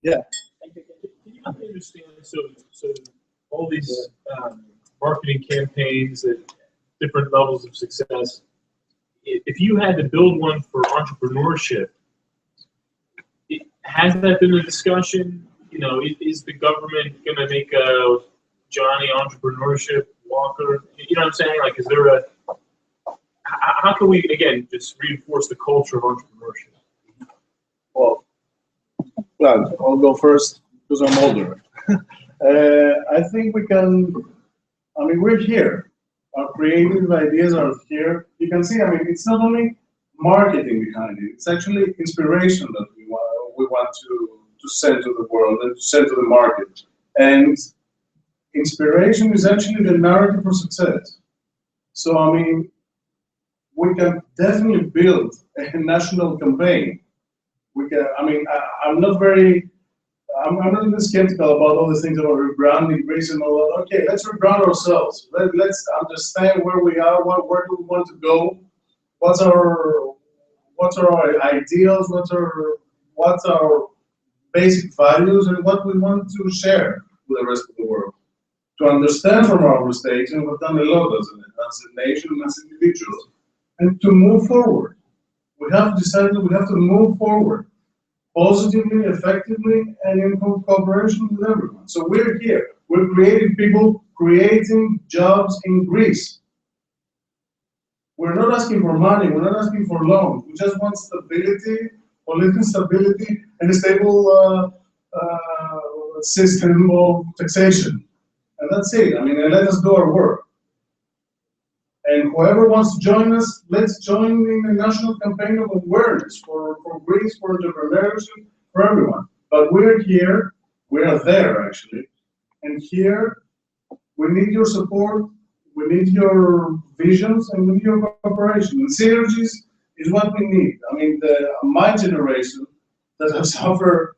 Yeah. Can you help me understand? So all these marketing campaigns at different levels of success. If you had to build one for entrepreneurship, has that been a discussion? You know, is the government going to make a Johnny entrepreneurship walker? You know what I'm saying? Like, is there a how can we again just reinforce the culture of entrepreneurship? Well, I'll go first because I'm older. I think we can. I mean, we're here. Our creative ideas are here. You can see. I mean, it's not only marketing behind it. It's actually inspiration that we want to send to the world and to send to the market. And inspiration is actually the narrative for success. So I mean, we can definitely build a national campaign. We can. I mean, I'm not very. I'm not even skeptical about all these things about rebranding Greece and all that. Okay, let's rebrand ourselves. Let's understand where we are. Where do we want to go? What's our ideals? What's our basic values, and what we want to share with the rest of the world? To understand from our mistakes, and we've done a lot as a nation, as individuals, and to move forward. We have decided we have to move forward positively, effectively, and in cooperation with everyone. So we're here. We're creative people creating jobs in Greece. We're not asking for money. We're not asking for loans. We just want stability, political stability, and a stable system of taxation. And that's it. I mean, let us do our work. And whoever wants to join us, let's join in a national campaign of awareness for Greece, for entrepreneurship, for everyone. But we're here, we are there actually, and here we need your support, we need your visions, and we need your cooperation. And synergies is what we need. I mean, my generation that has suffered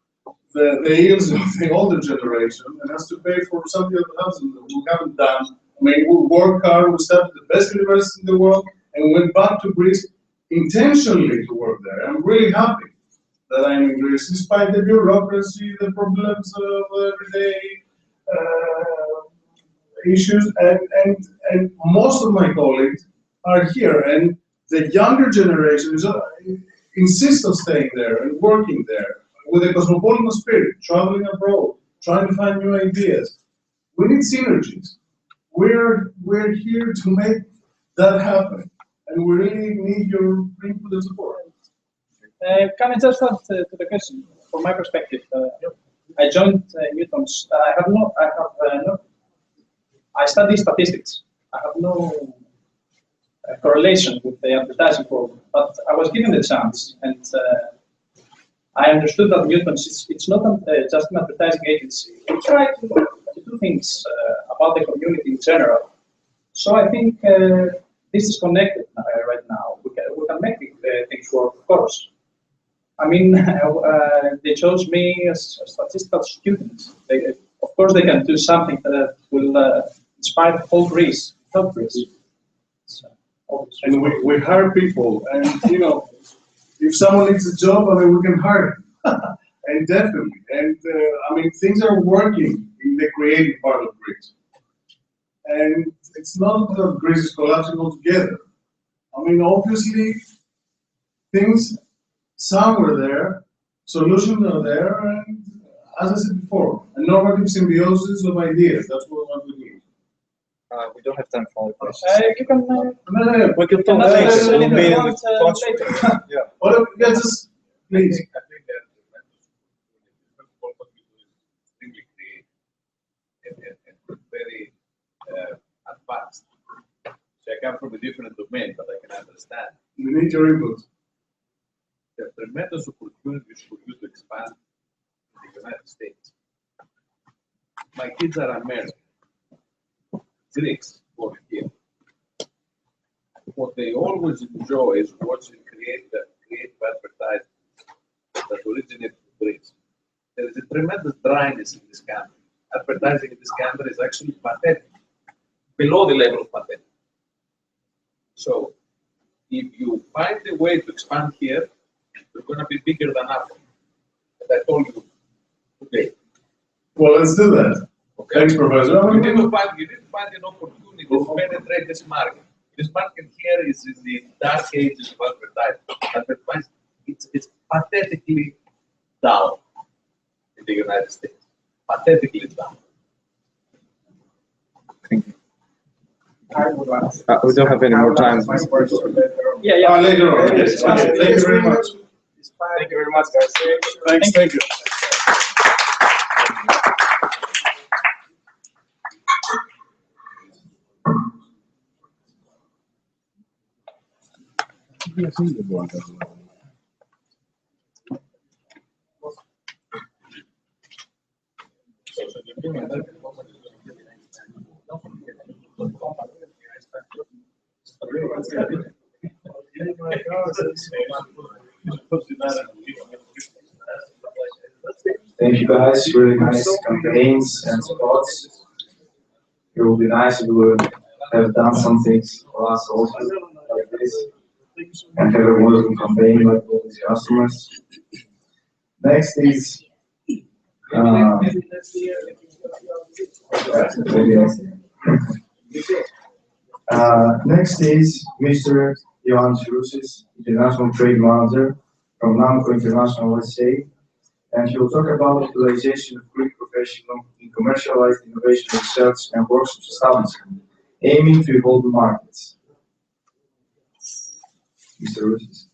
the ills of the older generation and has to pay for something that we haven't done. I mean, we work hard, we started the best university in the world, and we went back to Greece intentionally to work there. I'm really happy that I'm in Greece, despite the bureaucracy, the problems of everyday issues, and most of my colleagues are here, and the younger generation insists on staying there and working there with a cosmopolitan spirit, traveling abroad, trying to find new ideas. We need synergies. We're here to make that happen, and we really need your input and support. Can I just add to the question? From my perspective, I joined Newton's. I study statistics. I have no correlation with the advertising program, but I was given the chance, and I understood that Newton's it's not just an advertising agency. We try to do things about the community in general. So I think this is connected right now. We can make things work, of course. I mean, they chose me as a statistical student. Of course, they can do something that will inspire the whole Greece, help Greece. And we hire people, and you know, if someone needs a job, I mean, we can hire them. And definitely, and I mean, things are working in the creative part of Greece. And it's not that Greece is collapsing altogether. I mean, obviously, some were there, solutions are there, and as I said before, a normative symbiosis of ideas. That's what we need. We don't have time for all questions. You can. We can talk later. We'll be in touch. Yeah. Well, yeah, just please. I think that what we do is extremely creative and very advanced. So I come from a different domain, but I can understand. We need your input. There are tremendous opportunities for you to expand in the United States. My kids are American, Greeks born here. What they always enjoy is watching creative advertising that originate from Greece. There is a tremendous dryness in this country. Advertising in this country is actually pathetic, below the level of pathetic. So, if you find a way to expand here, you're going to be bigger than Apple. And I told you Well, let's do that. Thanks, Professor. You need to find an opportunity to penetrate this market. This market here is in the dark ages of advertising. It's pathetically down in the United States. Pathetically down. We don't have any more time. Yeah. Later on. Yes. Okay. Thank you very much. Thank you very much, guys. Thanks. Thank you. Thank you guys, really nice campaigns and spots. It would be nice if we would have done some things for us also like this and have a working campaign like all these customers. Next is next is Mr. Ioan Chirousis, International Trade Manager from NAMCO International SA, and he will talk about utilization of Greek professional in commercialized innovation research and workshops establishment, aiming to evolve the markets. Mr. Roussis.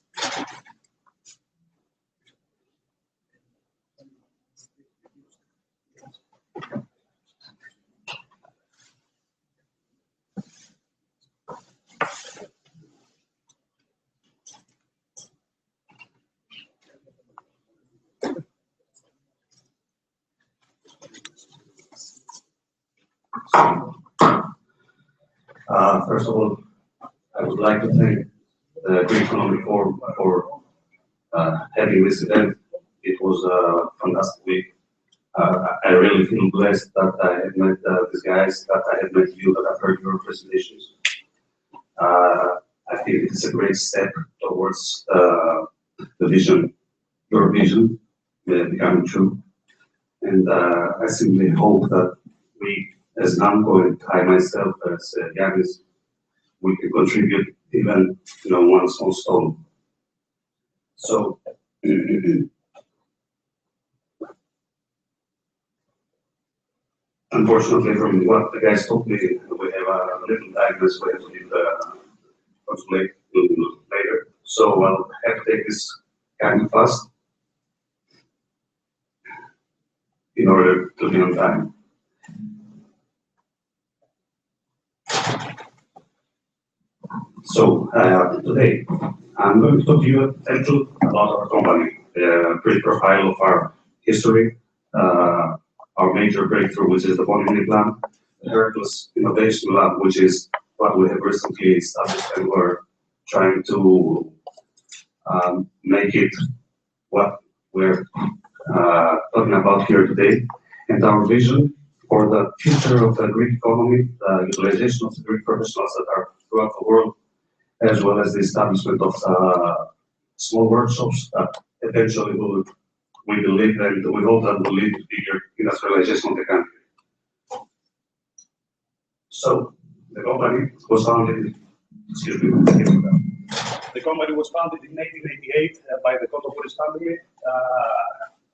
First of all, I would like to thank the Greek Economic Forum for having this event. It was a fantastic week. I really feel blessed that I have met these guys, that I have met you, that I've heard your presentations. I think it's a great step towards the vision, your vision, becoming true. And I simply hope that we, as NAMCO and I myself, as Yanis, we can contribute even, one small stone. So, unfortunately, from what the guys told me, we have a little time this way to leave the conflict later. So I'll have to take this kind of fast in order to be on time. So today, I'm going to talk to you a little about our company, a brief profile of our history, our major breakthrough, which is the polymer plant, the Hercules Innovation Lab, which is what we have recently established, and we're trying to make it what we're talking about here today, and our vision for the future of the Greek economy, the utilization of the Greek professionals that are throughout the world, as well as the establishment of small workshops that eventually we believe and we hope that will lead to bigger industrialization of the country. So the company was founded, The company was founded in 1888 by the Kotopoulos family.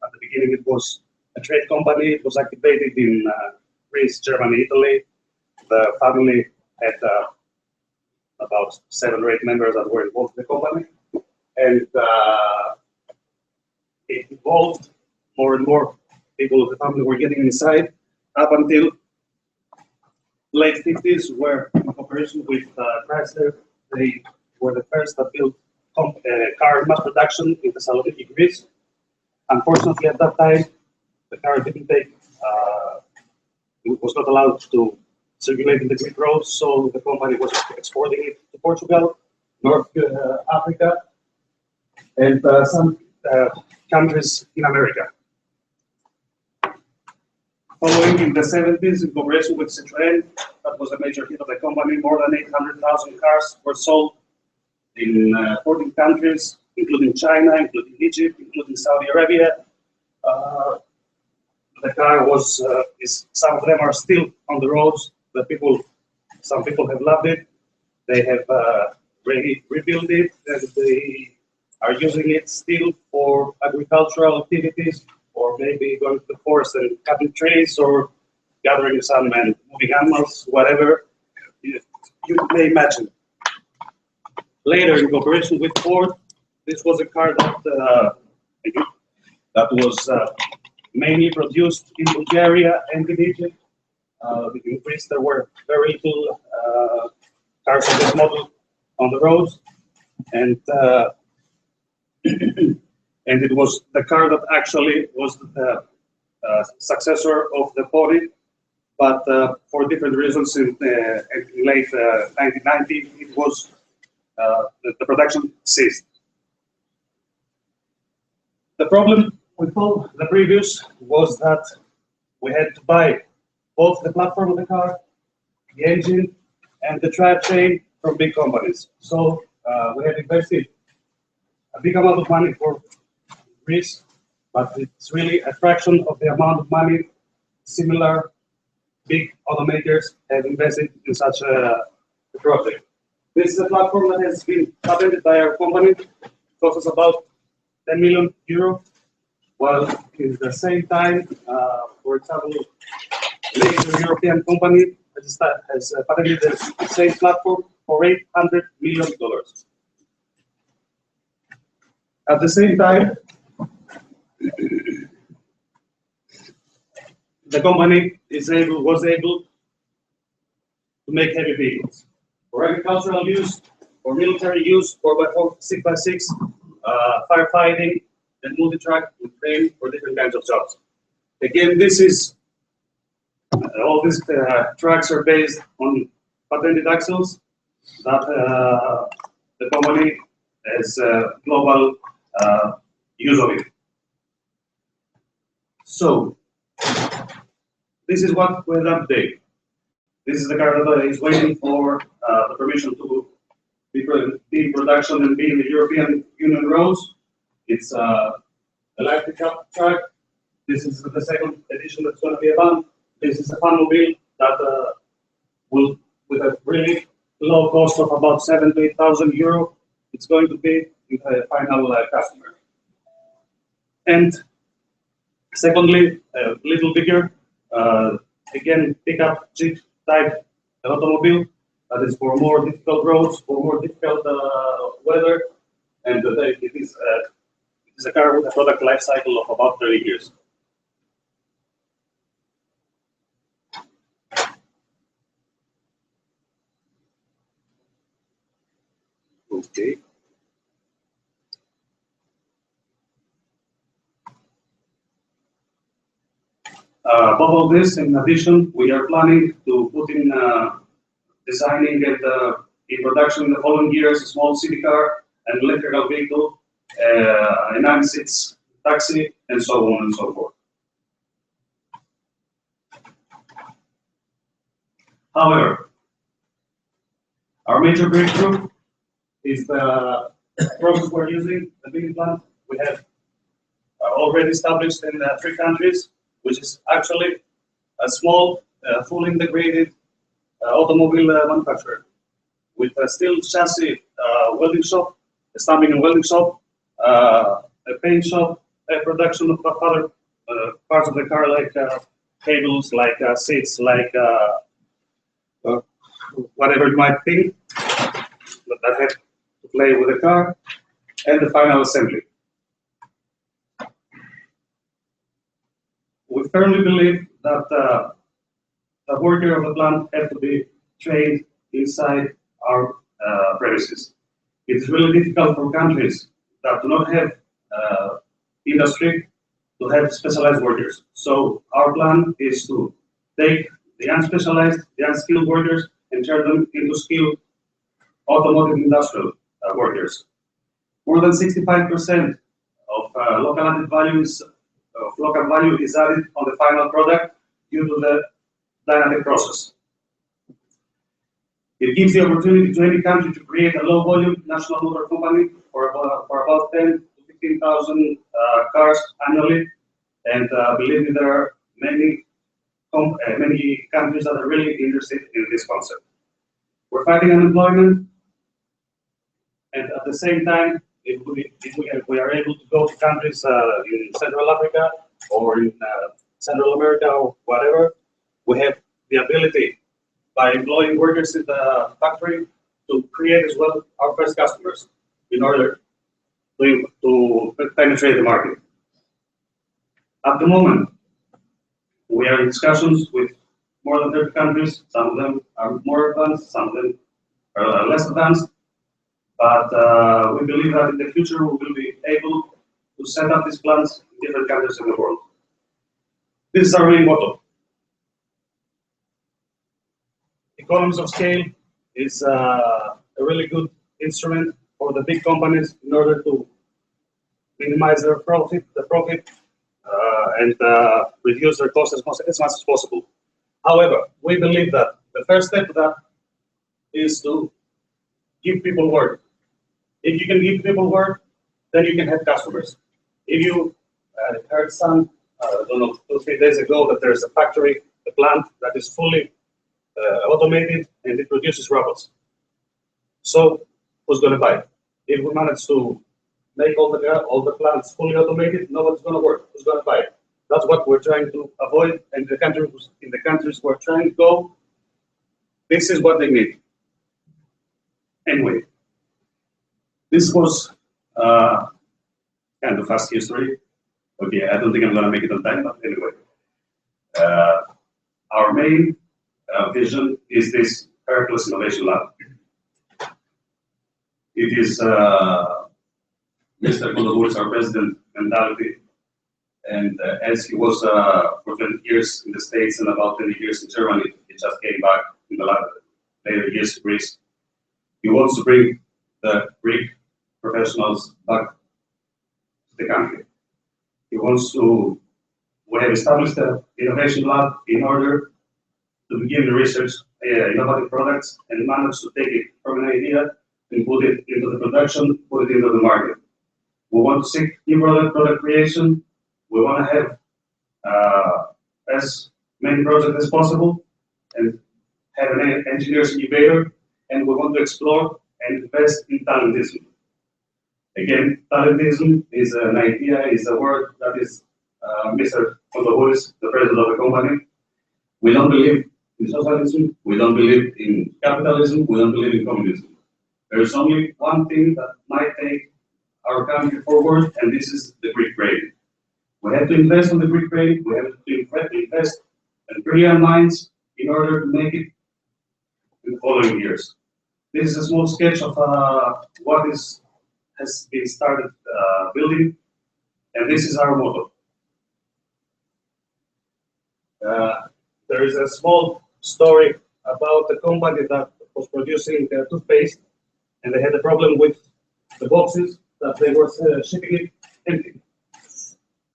At the beginning, it was a trade company. It was activated in Greece, Germany, Italy. The family had about 7 or 8 members that were involved in the company. And it evolved. More and more people of the family were getting inside up until late 50s, where in cooperation with Chrysler, they were the first that built car mass production in Thessaloniki, Greece. Unfortunately, at that time, the car didn't take, it was not allowed to circulate in the Greek roads, so the company was exporting it to Portugal, North Africa, and some countries in America. Following in the 70s, in cooperation with Citroën, that was a major hit of the company. More than 800,000 cars were sold in 14 countries, including China, including Egypt, including Saudi Arabia. the car was, some of them are still on the roads. Some people have loved it. They have rebuilt it, and they are using it still for agricultural activities, or maybe going to the forest and cutting trees, or gathering some and moving animals, whatever you may imagine. Later, in cooperation with Ford, this was a car that was mainly produced in Bulgaria and in Egypt. In Greece, there were very little cars of this model on the roads, and and it was the car that actually was the successor of the Pony, but for different reasons in late 1990, it was the production ceased. The problem with all the previous was that we had to buy both the platform of the car, the engine, and the drivetrain from big companies. So we had invested a big amount of money for Greece, but it's really a fraction of the amount of money similar big automakers have invested in such a project. This is a platform that has been patented by our company. It costs us about 10 million euro, while in the same time, for example, a major European company has patented the same platform for $800 million. At the same time, the company was able to make heavy vehicles for agricultural use, for military use, 4x4, 6x6, firefighting, and multi-track with crane for different kinds of jobs. Again, this is all these tracks are based on patented axles that the company has global use of it. So this is what we've done today. This is the car that is waiting for the permission to be in production and be in the European Union roads. It's a light pickup truck. This is the second edition that's going to be a van. This is a fan mobile that will, with a really low cost of about 7,000 to 8,000 euro, it's going to be the final customer. And secondly, a little bigger, again, pickup Jeep type automobile that is for more difficult roads, for more difficult weather, and it is a car with a product life cycle of about 30 years. Okay. Above all this, in addition, we are planning to put in designing and in production in the following years a small city car, an electrical vehicle, a 9-seat taxi, and so on and so forth. However, our major breakthrough is the process we're using, the building plant we have already established in 3 countries, which is actually a small, fully integrated automobile manufacturer with a steel chassis welding shop, a stamping and welding shop, a paint shop, a production of other parts of the car like cables, like seats, like whatever you might think that have to play with the car, and the final assembly. We firmly believe that the worker of the plant have to be trained inside our premises. It is really difficult for countries that do not have industry to have specialized workers. So our plan is to take the unspecialized, the unskilled workers and turn them into skilled automotive industrial workers. More than 65% of local added value is added on the final product due to the dynamic process. It gives the opportunity to any country to create a low-volume national motor company for about 10 to 15,000 cars annually, and believe me, there are many countries that are really interested in this concept. We're fighting unemployment, and at the same time, if we are able to go to countries in Central Africa or in Central America or whatever, we have the ability, by employing workers in the factory, to create as well our first customers in order to penetrate the market. At the moment, we are in discussions with more than 30 countries. Some of them are more advanced, some of them are less advanced. But we believe that in the future we will be able to set up these plants in different countries in the world. This is our main motto. Economies of scale is a really good instrument for the big companies in order to minimize their profit, and reduce their costs as much as possible. However, we believe that the first step to that is to give people work. If you can give people work, then you can have customers. If you heard some, I don't know, 2-3 days ago that there's a factory, a plant that is fully automated and it produces robots. So who's going to buy? If we manage to make all the plants fully automated, nobody's going to work. Who's going to buy? That's what we're trying to avoid, and in the countries we're trying to go, this is what they need. Anyway, this was kind of fast history. Okay, I don't think I'm going to make it on time, but anyway. Our main vision is this Hercules Innovation Lab. It is Mr. Kodobouris, our president, mentality. And as he was for 20 years in the States and about 20 years in Germany, he just came back in the later years to Greece. He wants to bring the Greek professionals back to the country. He wants to, we have established an innovation lab in order to begin the research innovative products and manage to take it from an idea and put it into the production, put it into the market. We want to seek new product creation. We want to have as many projects as possible and have an engineers incubator, and we want to explore and invest in talentism. Again, talentism is an idea, is a word that is Mr. Kodobouris, the president of the company. We don't believe in socialism, we don't believe in capitalism, we don't believe in communism. There is only one thing that might take our country forward, and this is the Greek brain. We have to invest in the Greek brain, we have to invest in brilliant minds in order to make it in the following years. This is a small sketch of what has been started building, and this is our motto. There is a small story about a company that was producing toothpaste, and they had a problem with the boxes that they were shipping it empty.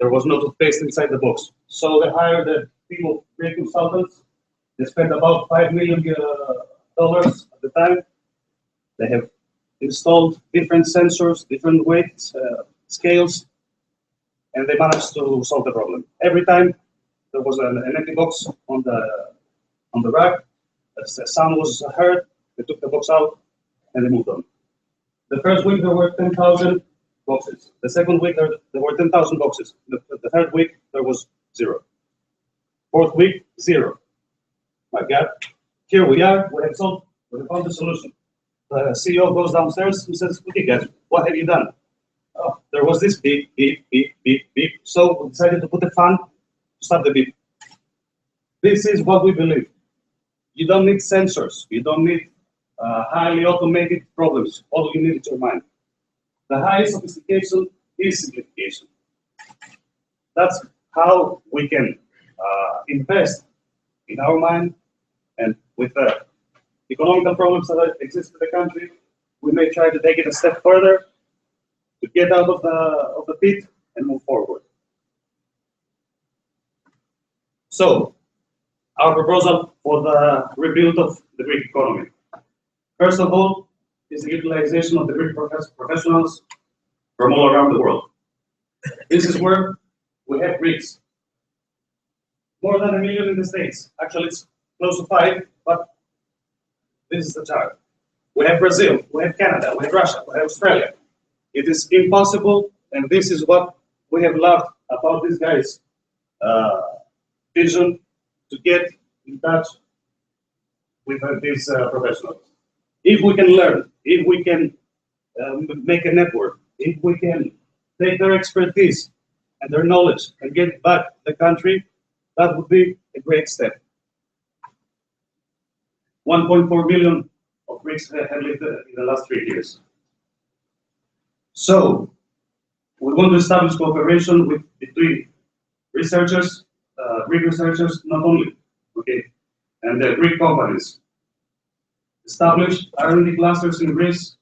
There was no toothpaste inside the box. So they hired a team of Greek consultants. They spent about $5 million at the time. They have installed different sensors, different weights, scales, and they managed to solve the problem. Every time there was an empty box on the rack, as the sound was heard, they took the box out and they moved on. The first week there were 10,000 boxes. The second week there were 10,000 boxes. The third week there was 0. Fourth week, 0. My God, here we are, we have solved, we have found the solution. The CEO goes downstairs and says, okay guys, what have you done? Oh, there was this beep, beep, beep, beep, beep. So we decided to put a fan to stop the beep. This is what we believe. You don't need sensors. You don't need highly automated problems. All you need is your mind. The highest sophistication is simplification. That's how we can invest in our mind, and with the economical problems that exist in the country, we may try to take it a step further to get out of the pit and move forward. So, our proposal for the rebuild of the Greek economy. First of all, is the utilization of the Greek professionals from all around the world. This is where we have Greeks. more than 1 million in the States. Actually, it's close to 5, but this is the chart. We have Brazil, we have Canada, we have Russia, we have Australia. It is impossible, and this is what we have loved about these guys' vision, to get in touch with these professionals. If we can learn, if we can make a network, if we can take their expertise and their knowledge and get it back to the country, that would be a great step. 1.4 million of Greeks have lived in the last 3 years. So, we want to establish cooperation between researchers, Greek researchers, not only, okay, and the Greek companies. Establish R&D clusters in Greece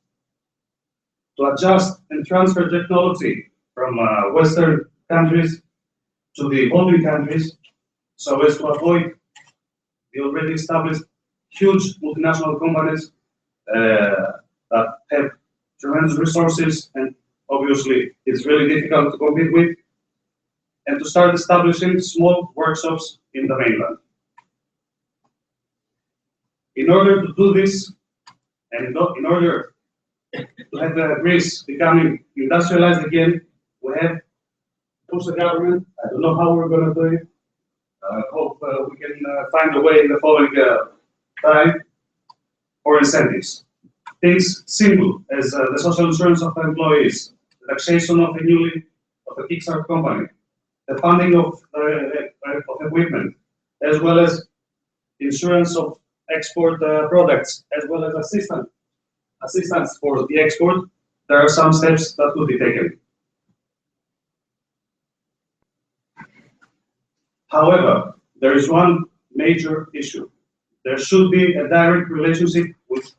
to adjust and transfer technology from Western countries to the evolving countries, so as to avoid the already established huge multinational companies that have tremendous resources, and obviously it's really difficult to compete with, and to start establishing small workshops in the mainland. In order to do this, and in order to have Greece becoming industrialized again, we have to push the government. I don't know how we're going to do it. I hope we can find a way in the following time for incentives. Things simple as the social insurance of employees, the taxation of a Kickstart company, the funding of equipment, as well as insurance of export products, as well as assistance for the export. There are some steps that could be taken. However, there is one major issue. There should be a direct relationship with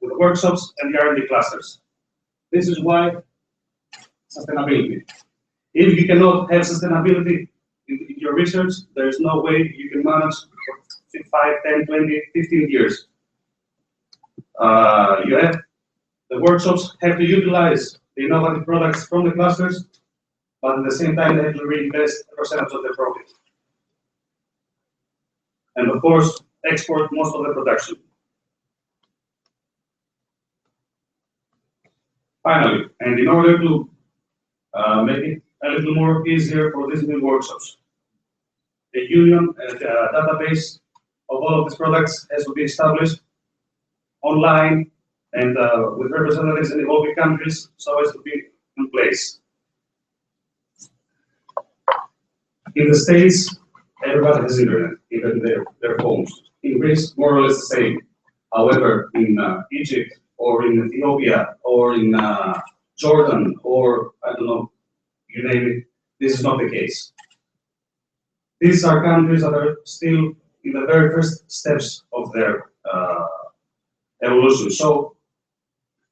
workshops and the R&D clusters. This is why sustainability. If you cannot have sustainability in your research, there is no way you can manage for 5, 10, 20, 15 years. The workshops have to utilize the innovative products from the clusters, but at the same time, they have to reinvest a percentage of their profit. And of course, export most of the production. Finally, and in order to make it a little more easier for these new workshops, a union, a database of all of these products has to be established online and with representatives in evolving countries, so as to be in place. In the States, everybody has internet, even their phones. In Greece, more or less the same. However, in Egypt, or in Ethiopia, or in Jordan, or I don't know, you name it, this is not the case. These are countries that are still in the very first steps of their evolution. So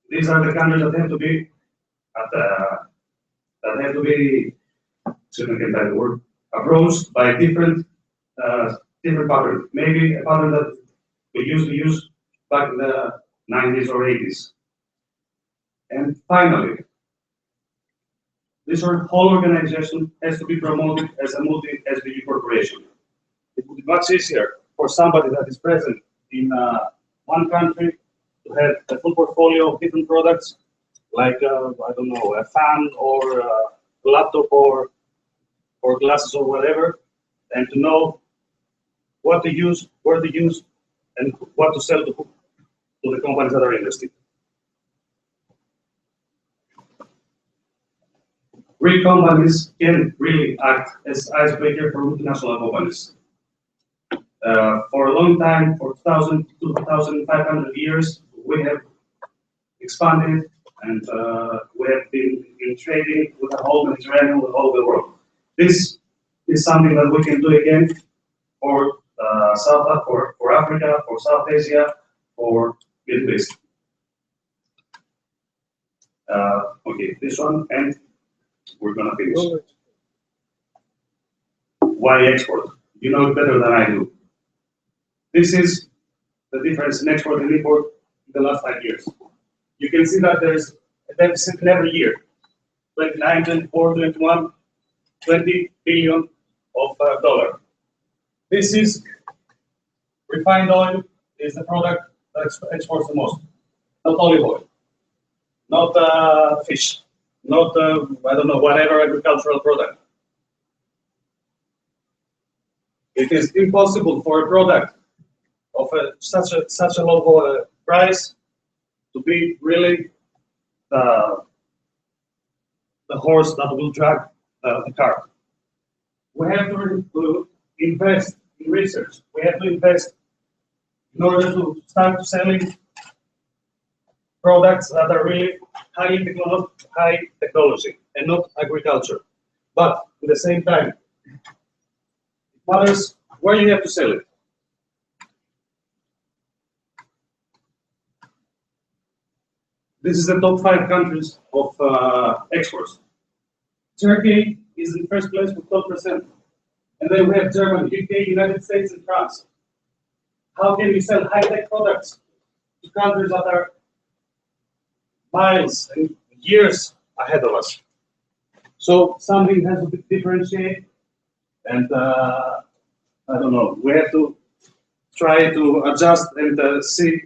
these are the countries that have to be approached by a different pattern. Maybe a pattern that we used to use back in the 90s or 80s. And finally, this whole organization has to be promoted as a multi-SBU corporation. It would be much easier for somebody that is present in one country to have a full portfolio of different products, like I don't know, a fan or a laptop or glasses or whatever, and to know what to use, where to use, and what to sell to the companies that are interested. Greek companies can really act as icebreaker for multinational companies. For a long time, for 2,000 to 2,500 years, we have expanded and we have been in trading with the whole Mediterranean, with all the world. This is something that we can do again for for Africa, for South Asia, for Middle East. Okay, this one, and we're gonna finish. Why export? You know it better than I do. This is the difference in export and import in the last 5 years. You can see that there's a deficit in every year. 29, 24, 21, 20 billion of dollar. This is refined oil is the product that exports the most. Not olive oil, not fish, not I don't know, whatever agricultural product. It is impossible for a product of such a low price to be really the horse that will drag the cart. We have to invest in research. We have to invest in order to start selling products that are really high technology and not agriculture. But at the same time, it matters where you have to sell it. This is the top 5 countries of exports. Turkey is in first place with 12%. And then we have Germany, UK, United States, and France. How can we sell high-tech products to countries that are miles and years ahead of us? So something has to differentiate, and I don't know, we have to try to adjust and see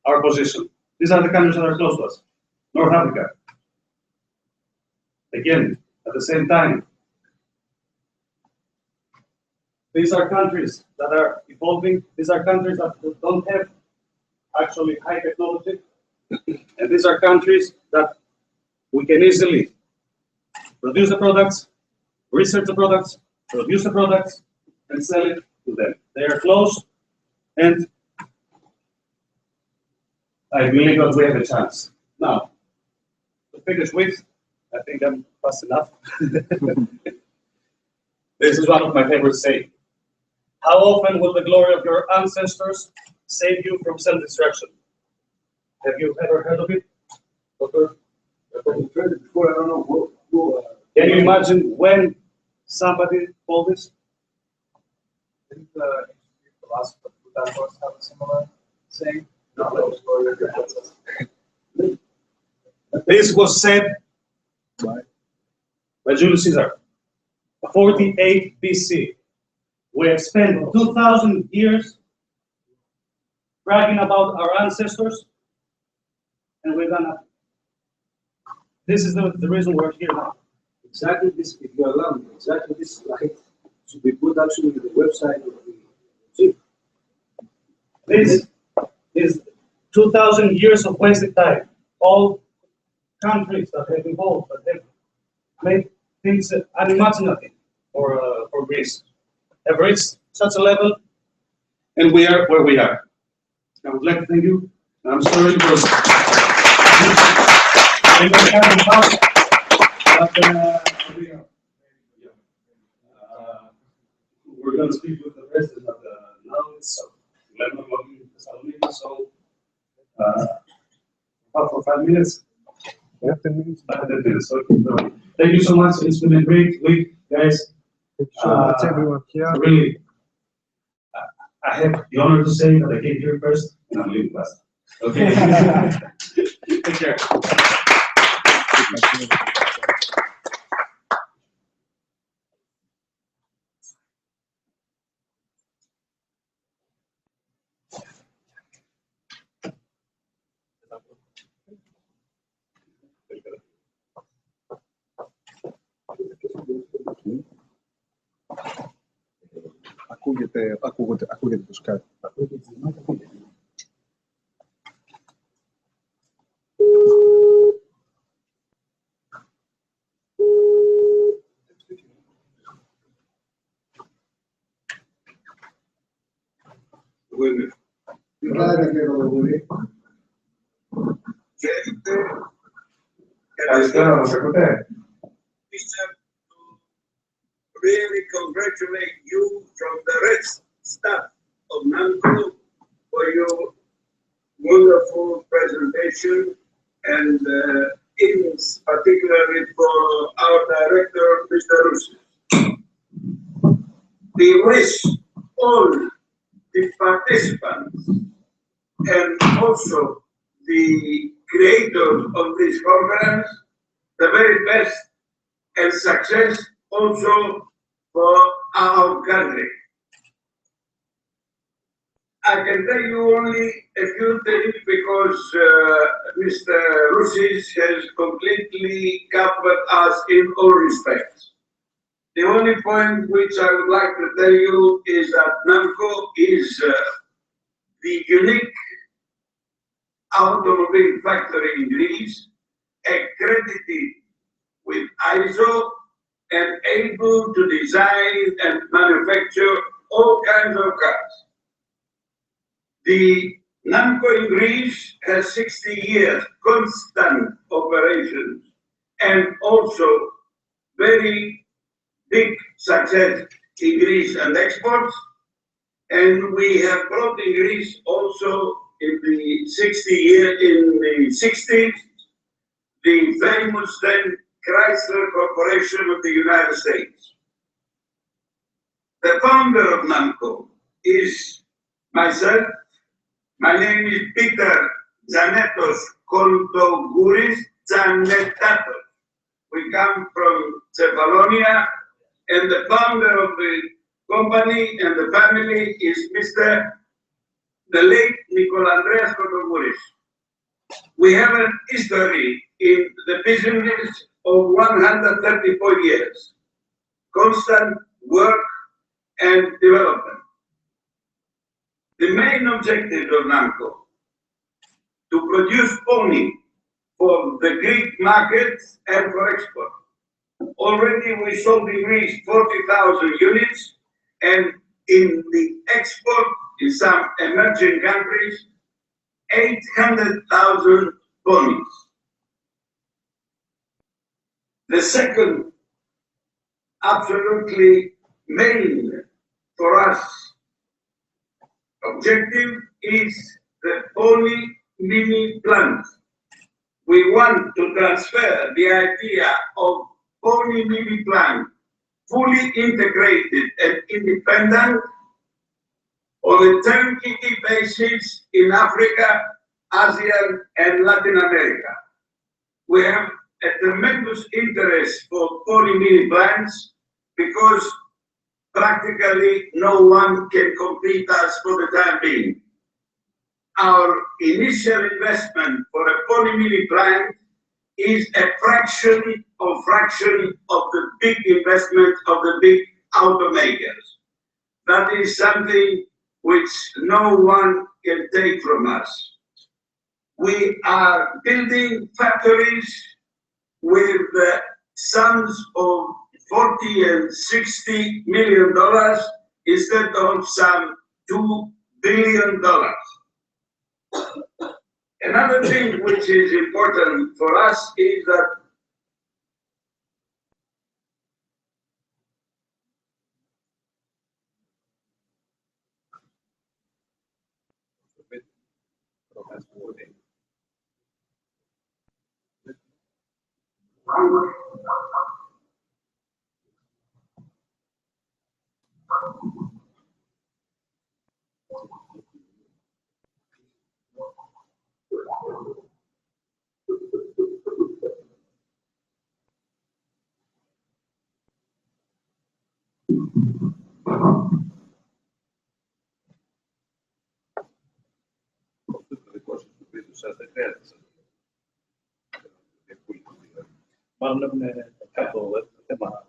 our position. These are the countries that are close to us. North Africa. Again, at the same time, these are countries that are evolving. These are countries that don't have actually high technology. And these are countries that we can easily produce the products, research the products, produce the products, and sell it to them. They are close, and I believe that we have a chance. Now, to finish with, I think I'm fast enough. This is one of my favorite sayings. How often will the glory of your ancestors save you from self-destruction? Have you ever heard of it, Doctor? I've heard it before. I don't know who Can you imagine when somebody told this? I think the philosopher Pythagoras have a similar saying. Not that was glory of your ancestors. This was said by Julius Caesar, 48 BC. We have spent 2,000 years bragging about our ancestors, and we're gonna. This is the reason we're here now. Exactly this, if you allow me, exactly this slide should be put actually in the website of the chief. This is 2,000 years of wasted time. All countries that have evolved, that have made things unimaginable for Greece, have reached such a level, and we are where we are. I would like to thank you. I'm sorry for we're going to speak with the president of the Netherlands, so so for 5 minutes. Yeah, 10 minutes. 10 minutes. Okay. Thank you so much. It's been a great week, guys. Thank you so much, everyone here. Really, I have the honor to say that I came here first, and I'm leaving last. Okay. Take care. Ακούγεται το Skype. Καλησπέρα, μας ακούτε? Really congratulate you from the rest staff of NAMCO for your wonderful presentation, and particularly for our director, Mr. Russi. We wish all the participants and also the creators of this conference the very best and success also for our country. I can tell you only a few things because Mr. Roussis has completely covered us in all respects. The only point which I would like to tell you is that NAMCO is the unique automobile factory in Greece, accredited with ISO and able to design and manufacture all kinds of cars. The NAMCO in Greece has 60 years constant operations and also very big success in Greece and exports. And we have brought in Greece also in the 60s, the famous then Chrysler Corporation of the United States. The founder of NAMCO is myself. My name is Peter Zanetos Koldogouris Zanetatos. We come from Cephalonia, and the founder of the company and the family is the late Nicolandreas Koldogouris. We have a history in the business of 134 years, constant work and development. The main objective of NAMCO, to produce pony for the Greek market and for export. Already we sold in Greece 40,000 units, and in the export in some emerging countries, 800,000 ponies. The second absolutely main for us objective is the pony mini plant. We want to transfer the idea of pony mini plant fully integrated and independent on a turnkey basis in Africa, Asia, and Latin America. We have a tremendous interest for pony mini plants because practically no one can compete us for the time being. Our initial investment for a pony mini plant is a fraction of the big investment of the big automakers. That is something which no one can take from us. We are building factories with sums of $40 and $60 million instead of some $2 billion. Another thing which is important for us is that Μάλλον έχουν κάτω θέμα.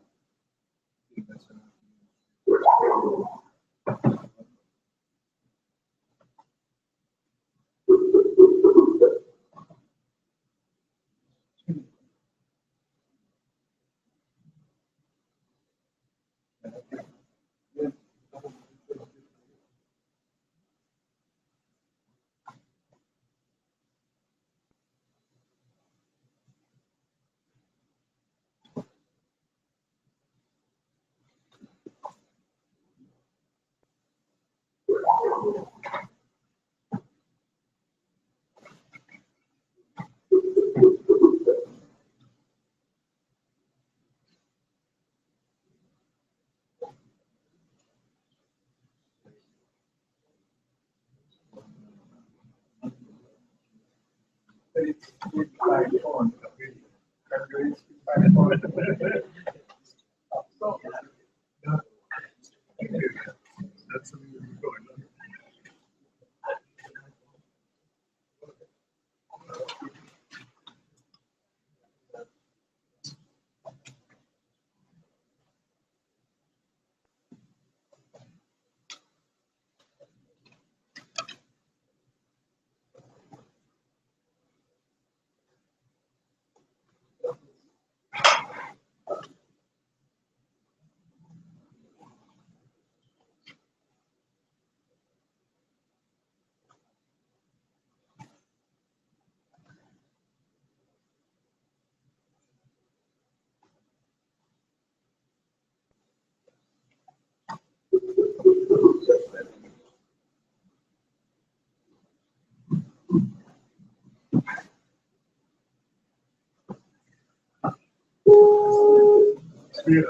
We're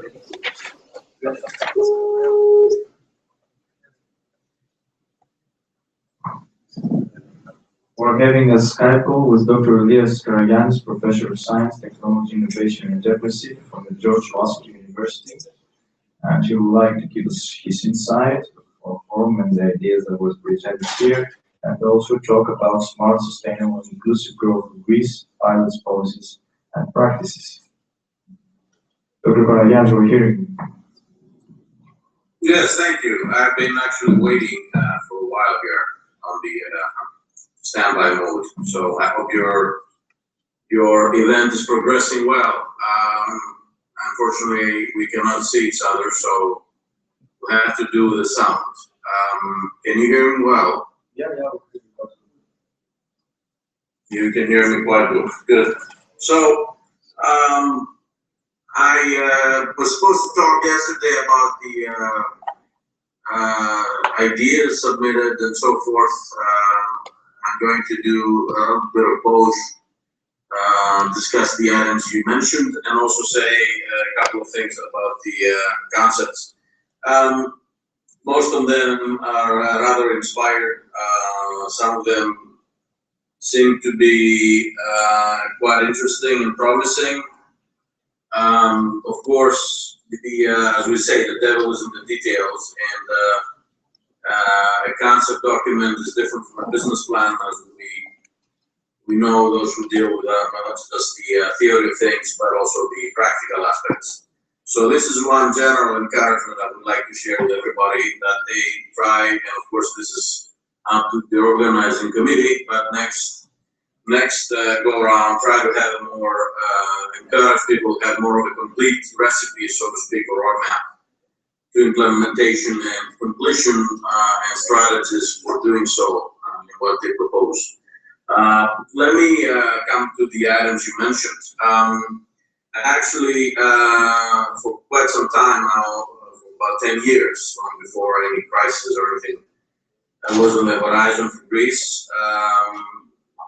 having a Skype call with Dr. Elias Karagiannis, Professor of Science, Technology, Innovation, and Democracy from the George Washington University. And he would like to give us his insight of forum and the ideas that was presented here, and also talk about smart, sustainable, and inclusive growth of Greece, pilots, policies, and practices. Dr. Karagiannis, we're hearing you. Yes, thank you. I've been actually waiting for a while here on the standby mode. So I hope your event is progressing well. Unfortunately, we cannot see each other, so we have to do the sound. Can you hear me well? Yeah. You can hear me quite good. Good. So I was supposed to talk yesterday about the ideas submitted and so forth. I'm going to do a bit of both, discuss the items you mentioned, and also say a couple of things about the concepts. Most of them are rather inspired. Some of them seem to be quite interesting and promising. Of course, as we say, the devil is in the details, and a concept document is different from a business plan, as we know those who deal with not just the theory of things, but also the practical aspects. So this is one general encouragement I would like to share with everybody, that they try, and of course this is up to the organizing committee, but next go around, try to have a more, encourage people to have more of a complete recipe, so to speak, or roadmap to implementation and completion and strategies for doing so in what they propose. Let me come to the items you mentioned. Actually, for quite some time now, for about 10 years, long before any crisis or anything that was on the horizon for Greece,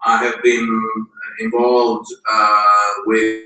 I have been involved with